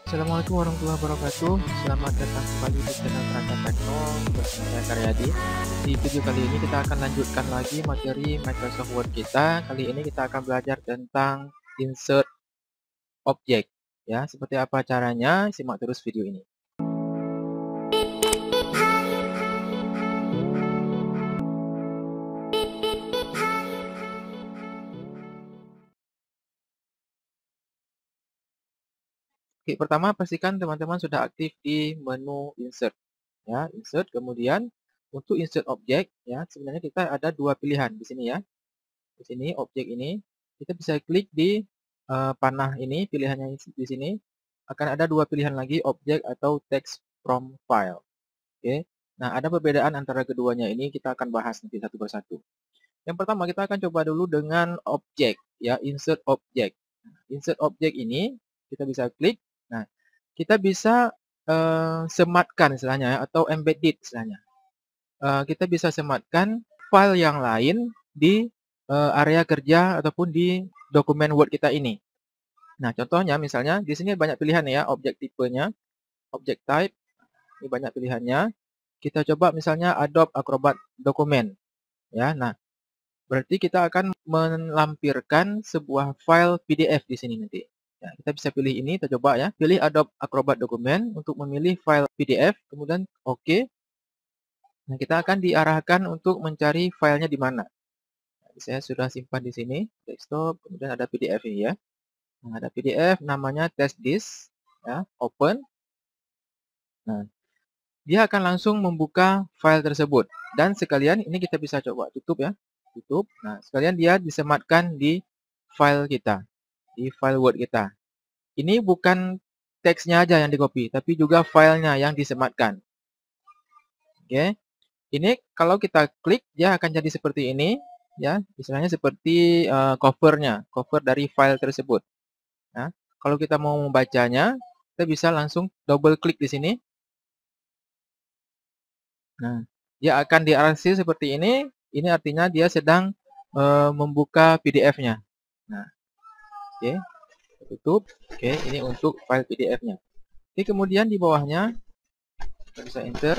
Assalamualaikum warahmatullahi wabarakatuh. Selamat datang kembali di channel Perangkat Tekno bersama saya Karyadi. Di video kali ini kita akan lanjutkan lagi materi Microsoft Word kita. Kali ini kita akan belajar tentang insert object. Ya, seperti apa caranya? Simak terus video ini. Oke, pertama pastikan teman-teman sudah aktif di menu insert. Ya, insert. Kemudian untuk insert object, ya sebenarnya kita ada dua pilihan di sini ya. Di sini objek ini kita bisa klik di panah ini, pilihannya di sini akan ada dua pilihan lagi, objek atau text from file. Oke. Nah, ada perbedaan antara keduanya ini, kita akan bahas nanti satu persatu. Yang pertama kita akan coba dulu dengan objek, ya, insert object. Insert object ini kita bisa klik. Nah, kita bisa sematkan istilahnya ya, atau embedded istilahnya. Kita bisa sematkan file yang lain di area kerja ataupun di dokumen Word kita ini. Nah, contohnya misalnya di sini banyak pilihan ya, objek tipenya, objek type, ini banyak pilihannya. Kita coba misalnya Adobe Acrobat Document. Ya, nah, berarti kita akan melampirkan sebuah file PDF di sini nanti. Ya, kita bisa pilih ini, kita coba ya. Pilih Adobe Acrobat Document untuk memilih file PDF, kemudian OK. Nah, kita akan diarahkan untuk mencari filenya di mana. Saya sudah simpan di sini, desktop, kemudian ada PDF ini ya. Nah, ada PDF namanya test disk, ya, open. Nah, dia akan langsung membuka file tersebut. Dan sekalian ini kita bisa coba tutup ya, tutup. Nah, sekalian dia disematkan di file kita, di file Word kita. Ini bukan teksnya aja yang di-copy, tapi juga filenya yang disematkan. Oke, ini kalau kita klik dia akan jadi seperti ini. Ya, istilahnya seperti cover dari file tersebut. Nah, kalau kita mau membacanya, kita bisa langsung double klik di sini. Nah, dia akan diarsip seperti ini. Ini artinya dia sedang membuka PDF-nya. Nah, oke, tutup. Oke, ini untuk file PDF-nya. Oke, kemudian di bawahnya kita bisa enter.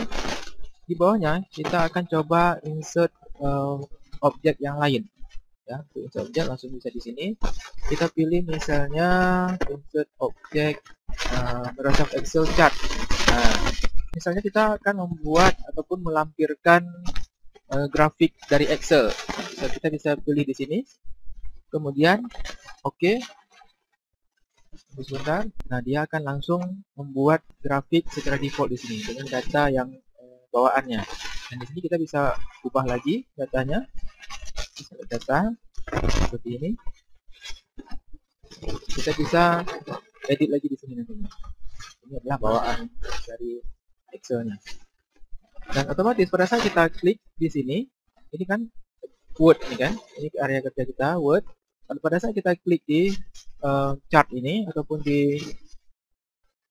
Di bawahnya kita akan coba insert objek yang lain. Ya, untuk insert objek langsung bisa di sini. Kita pilih misalnya insert objek Microsoft Excel chart. Nah, misalnya kita akan membuat ataupun melampirkan grafik dari Excel. Kita bisa pilih di sini. Kemudian OK. Sebentar. Nah, dia akan langsung membuat grafik secara default di sini dengan data yang bawaannya. Dan di sini kita bisa ubah lagi datanya. Data seperti ini. Kita bisa edit lagi di sini nantinya. Ini adalah bawaan dari Excel-nya. Dan otomatis pada saat kita klik di sini, ini kan Word ini kan, ini area kerja kita Word. Dan pada saat kita klik di chart ini ataupun di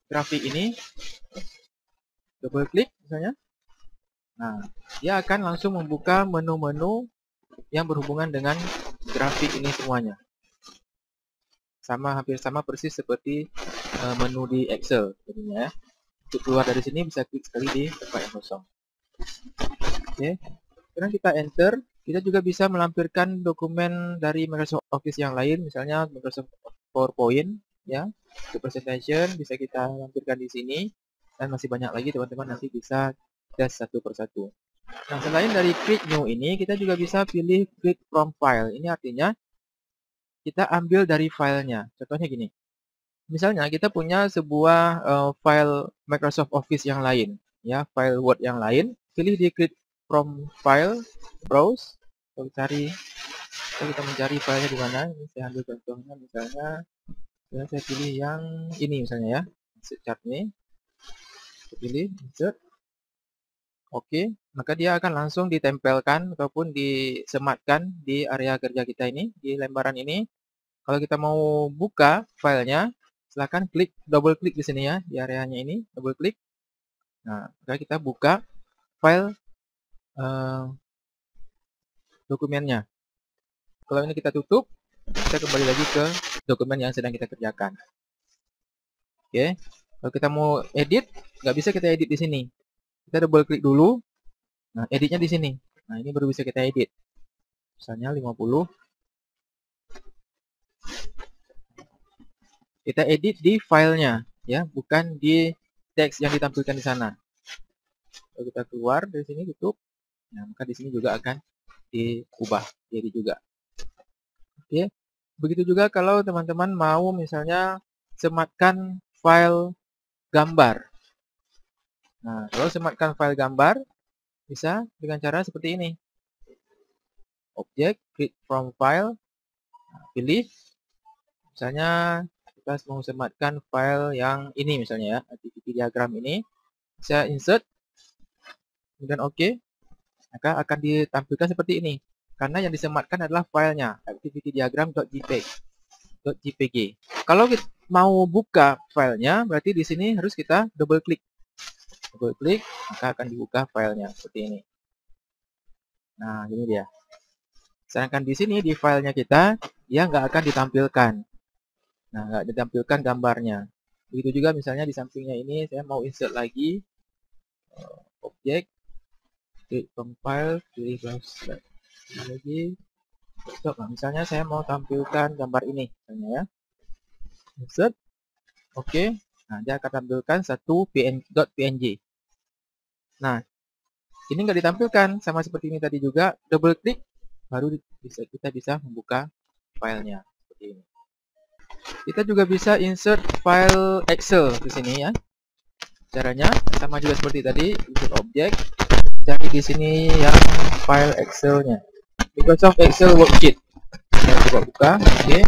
grafik ini, double klik misalnya. Nah, dia akan langsung membuka menu-menu yang berhubungan dengan grafik ini semuanya. Hampir sama persis seperti menu di Excel jadinya ya. Untuk keluar dari sini bisa klik sekali di tempat yang kosong. Oke. Sekarang kita enter. Kita juga bisa melampirkan dokumen dari Microsoft Office yang lain, misalnya Microsoft PowerPoint ya. Untuk presentation bisa kita lampirkan di sini, dan masih banyak lagi teman-teman, nanti bisa tes satu persatu. Nah, selain dari create new ini, kita juga bisa pilih create from file. Ini artinya kita ambil dari filenya. Contohnya gini. Misalnya kita punya sebuah file Microsoft Office yang lain, ya, file Word yang lain. Pilih di create from file, browse, kita mencari filenya di mana. Ini saya ambil contohnya, misalnya saya pilih yang ini misalnya ya, insert chart ini. Saya pilih insert. Oke, maka dia akan langsung ditempelkan ataupun disematkan di area kerja kita ini, di lembaran ini. Kalau kita mau buka filenya, silahkan double klik di sini ya, di areanya ini, double klik. Nah, maka kita buka file dokumennya. Kalau ini kita tutup, kita kembali lagi ke dokumen yang sedang kita kerjakan. Oke. Kalau kita mau edit, nggak bisa kita edit di sini. Kita double klik dulu. Nah, editnya di sini. Nah, ini baru bisa kita edit. Misalnya 50. Kita edit di filenya, ya, bukan di teks yang ditampilkan di sana. Kalau kita keluar dari sini, tutup. Nah, maka di sini juga akan diubah, jadi juga. Oke. Begitu juga kalau teman-teman mau misalnya sematkan file gambar. Nah, kalau sematkan file gambar, bisa dengan cara seperti ini. Objek, click from file, pilih. Misalnya kita mau sematkan file yang ini misalnya ya, activity diagram ini. Bisa insert, kemudian OK. Maka akan ditampilkan seperti ini. Karena yang disematkan adalah filenya, activitydiagram.jpg. Kalau kita mau buka filenya, berarti di sini harus kita double klik. Double klik, maka akan dibuka filenya seperti ini. Nah, ini dia. Sedangkan di sini di filenya kita, dia nggak akan ditampilkan. Nah, nggak ditampilkan gambarnya. Begitu juga misalnya di sampingnya ini, saya mau insert lagi objek, klik compile, pilih browser lagi. Nah, misalnya saya mau tampilkan gambar ini, misalnya ya. Insert, oke. Nah, dia akan tampilkan satu .png. Nah, ini nggak ditampilkan, sama seperti ini tadi juga. Double klik, baru kita bisa membuka filenya seperti ini. Kita juga bisa insert file Excel di sini ya. Caranya sama juga seperti tadi, insert objek, cari di sini yang file Excel-nya. Microsoft Excel worksheet. Kita coba buka, oke.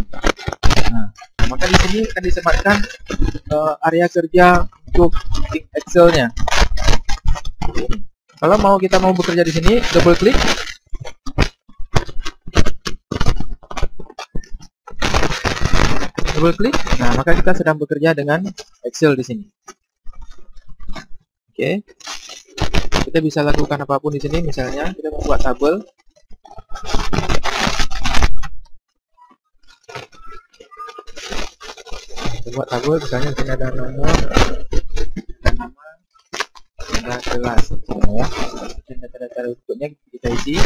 Nah, maka di sini akan disematkan area kerja untuk Excel-nya. Kalau kita mau bekerja di sini, double klik. Double klik. Nah, maka kita sedang bekerja dengan Excel di sini. Oke. Kita bisa lakukan apapun di sini, misalnya kita membuat tabel. Buat tabel, misalnya di sini ada nomor, ada nama, ada kelas, ya. Dan data-data berikutnya kita isi.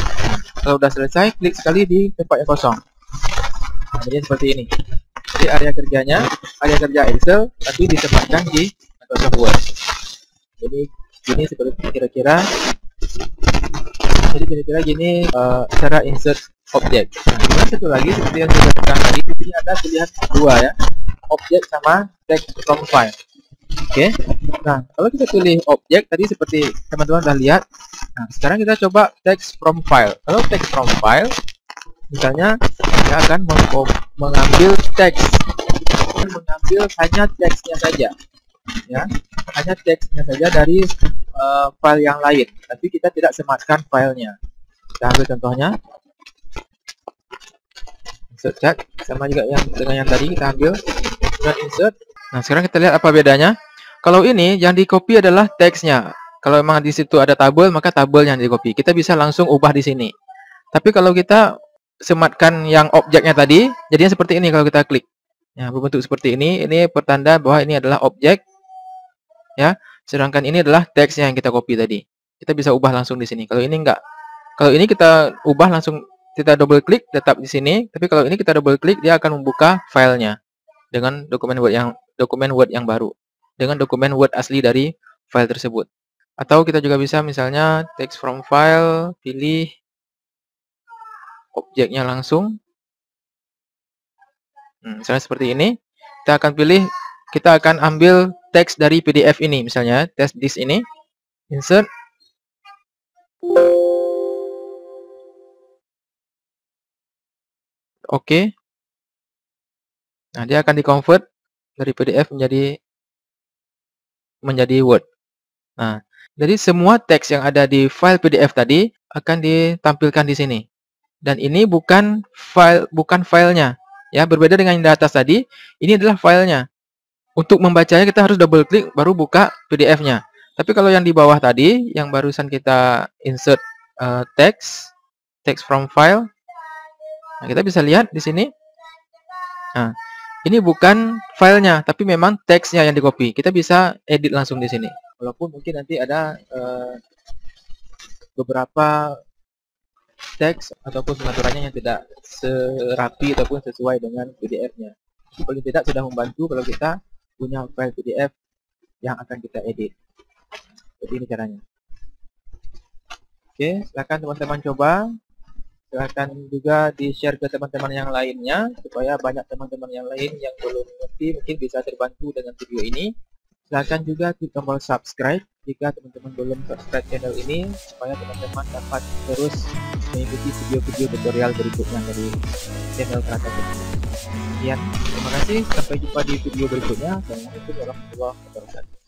Kalau sudah selesai, klik sekali di tempat yang kosong. Nah, jadi seperti ini. Jadi area kerjanya, area kerja Excel, tapi disematkan di Microsoft Word. Jadi ini seperti kira-kira. Jadi kira-kira gini cara insert objek. Nah, satu lagi seperti yang saya katakan tadi, di sini ada pilihan dua ya, objek sama text from file. Oke. Nah, kalau kita pilih objek tadi seperti teman-teman sudah lihat. Nah, sekarang kita coba text from file. Kalau text from file, misalnya saya akan mengambil teks, mengambil hanya teksnya saja, ya, hanya teksnya saja dari file yang lain, tapi kita tidak sematkan filenya. Kita ambil contohnya, insert chat, sama juga dengan yang tadi kita ambil, kemudian insert. Nah, sekarang kita lihat apa bedanya. Kalau ini yang di copy adalah teksnya. Kalau memang di situ ada tabel, maka tabel yang di copy. Kita bisa langsung ubah di sini. Tapi kalau kita sematkan yang objeknya tadi, jadinya seperti ini kalau kita klik. Ya, berbentuk seperti ini pertanda bahwa ini adalah objek. Ya, sedangkan ini adalah teksnya yang kita copy tadi. Kita bisa ubah langsung di sini. Kalau ini enggak. Kalau ini kita ubah langsung, kita double klik tetap di sini. Tapi kalau ini kita double klik, dia akan membuka filenya dengan dokumen Word yang baru, dengan dokumen Word asli dari file tersebut. Atau kita juga bisa misalnya text from file, pilih objeknya langsung. Misalnya seperti ini. Kita akan pilih, kita akan ambil teks dari PDF ini, misalnya test disk ini. Insert. Oke. Nah, dia akan di-convert dari PDF menjadi Word. Nah, jadi semua teks yang ada di file PDF tadi akan ditampilkan di sini. Dan ini bukan filenya. Ya, berbeda dengan yang di atas tadi, ini adalah filenya. Untuk membacanya kita harus double klik baru buka PDF-nya. Tapi kalau yang di bawah tadi, yang barusan kita insert text from file, nah, kita bisa lihat di sini. Nah, Ini bukan filenya, tapi memang teksnya yang di-copy. Kita bisa edit langsung di sini. Walaupun mungkin nanti ada beberapa teks ataupun pengaturannya yang tidak serapi ataupun sesuai dengan PDF-nya. Paling tidak sudah membantu kalau kita punya file PDF yang akan kita edit. Jadi ini caranya. Oke, silakan teman-teman coba. Silakan juga di-share ke teman-teman yang lainnya supaya banyak teman-teman yang lain yang belum mengerti mungkin bisa terbantu dengan video ini. Silakan juga klik tombol subscribe jika teman-teman belum subscribe channel ini supaya teman-teman dapat terus mengikuti video-video tutorial berikutnya dari channel Kreator Teknik. Sekian, terima kasih, sampai jumpa di video berikutnya. Assalamualaikum warahmatullahi wabarakatuh.